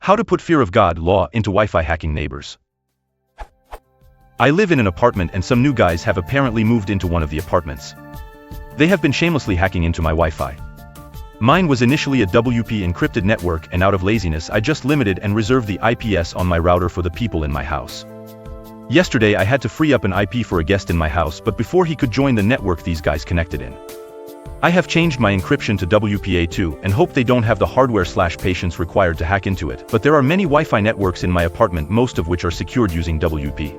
How to put fear of God law into Wi-Fi hacking neighbors. I live in an apartment and some new guys have apparently moved into one of the apartments. They have been shamelessly hacking into my Wi-Fi. Mine was initially a WP encrypted network, and out of laziness I just limited and reserved the IPS on my router for the people in my house. Yesterday I had to free up an IP for a guest in my house, but before he could join the network these guys connected in. I have changed my encryption to WPA2 and hope they don't have the hardware/patience required to hack into it, but there are many Wi-Fi networks in my apartment, most of which are secured using WP.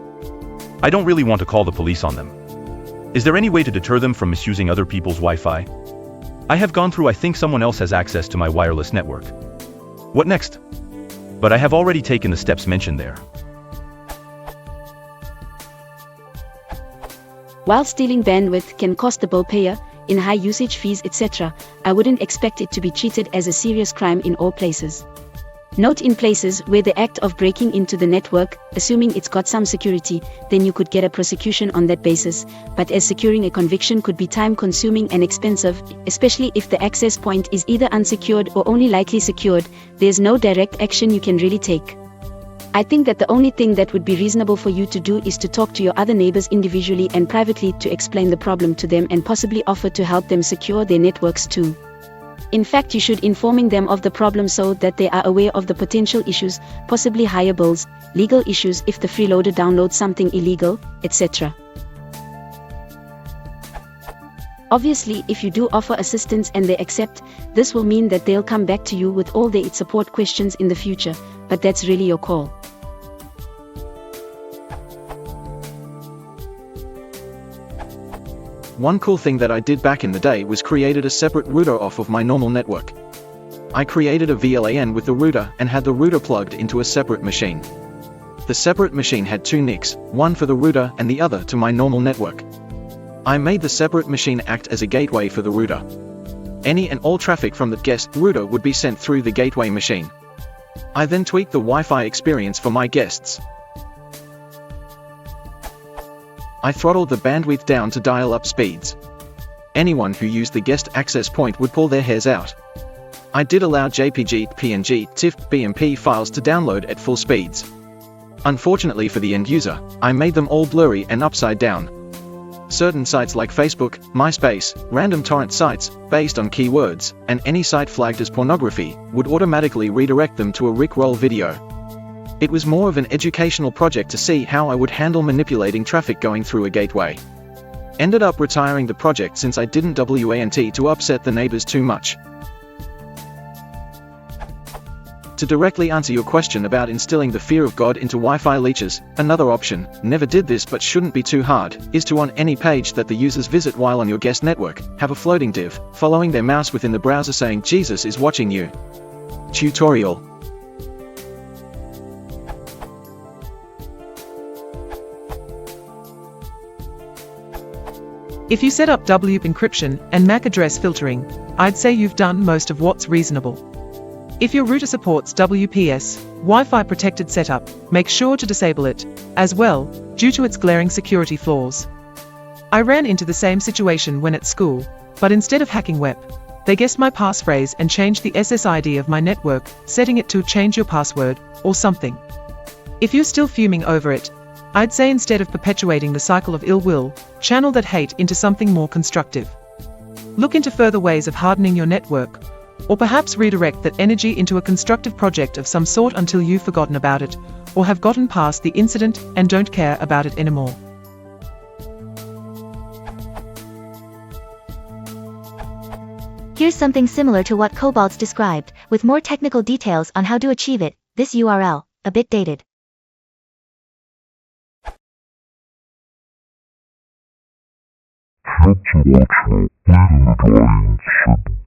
I don't really want to call the police on them. Is there any way to deter them from misusing other people's Wi-Fi? I have gone through, I think someone else has access to my wireless network. What next? But I have already taken the steps mentioned there. While stealing bandwidth can cost the bill payer in high usage fees, etc., I wouldn't expect it to be treated as a serious crime in all places. Note, in places where the act of breaking into the network, assuming it's got some security, then you could get a prosecution on that basis, but as securing a conviction could be time-consuming and expensive, especially if the access point is either unsecured or only lightly secured, there's no direct action you can really take. I think that the only thing that would be reasonable for you to do is to talk to your other neighbors individually and privately to explain the problem to them and possibly offer to help them secure their networks too. In fact, you should informing them of the problem so that they are aware of the potential issues, possibly higher bills, legal issues if the freeloader downloads something illegal, etc. Obviously, if you do offer assistance and they accept, this will mean that they'll come back to you with all their support questions in the future, but that's really your call. One cool thing that I did back in the day was created a separate router off of my normal network. I created a VLAN with the router and had the router plugged into a separate machine. The separate machine had two NICs, one for the router and the other to my normal network. I made the separate machine act as a gateway for the router. Any and all traffic from the guest router would be sent through the gateway machine. I then tweaked the Wi-Fi experience for my guests. I throttled the bandwidth down to dial-up speeds. Anyone who used the guest access point would pull their hairs out. I did allow JPG, PNG, TIFF, BMP files to download at full speeds. Unfortunately for the end user, I made them all blurry and upside down. Certain sites like Facebook, MySpace, random torrent sites, based on keywords, and any site flagged as pornography, would automatically redirect them to a Rickroll video. It was more of an educational project to see how I would handle manipulating traffic going through a gateway. Ended up retiring the project since I didn't want to upset the neighbors too much. To directly answer your question about instilling the fear of God into Wi-Fi leeches, another option, never did this but shouldn't be too hard, is to on any page that the users visit while on your guest network, have a floating div, following their mouse within the browser saying Jesus is watching you. Tutorial. If you set up WP encryption and MAC address filtering, I'd say you've done most of what's reasonable. If your router supports WPS, Wi-Fi protected setup, make sure to disable it, as well, due to its glaring security flaws. I ran into the same situation when at school, but instead of hacking web, they guessed my passphrase and changed the SSID of my network, setting it to change your password, or something. If you're still fuming over it, I'd say instead of perpetuating the cycle of ill will, channel that hate into something more constructive. Look into further ways of hardening your network, or perhaps redirect that energy into a constructive project of some sort until you've forgotten about it, or have gotten past the incident and don't care about it anymore. Here's something similar to what Cobalt's described, with more technical details on how to achieve it. This URL, a bit dated. Click to watch more. Please in the audience should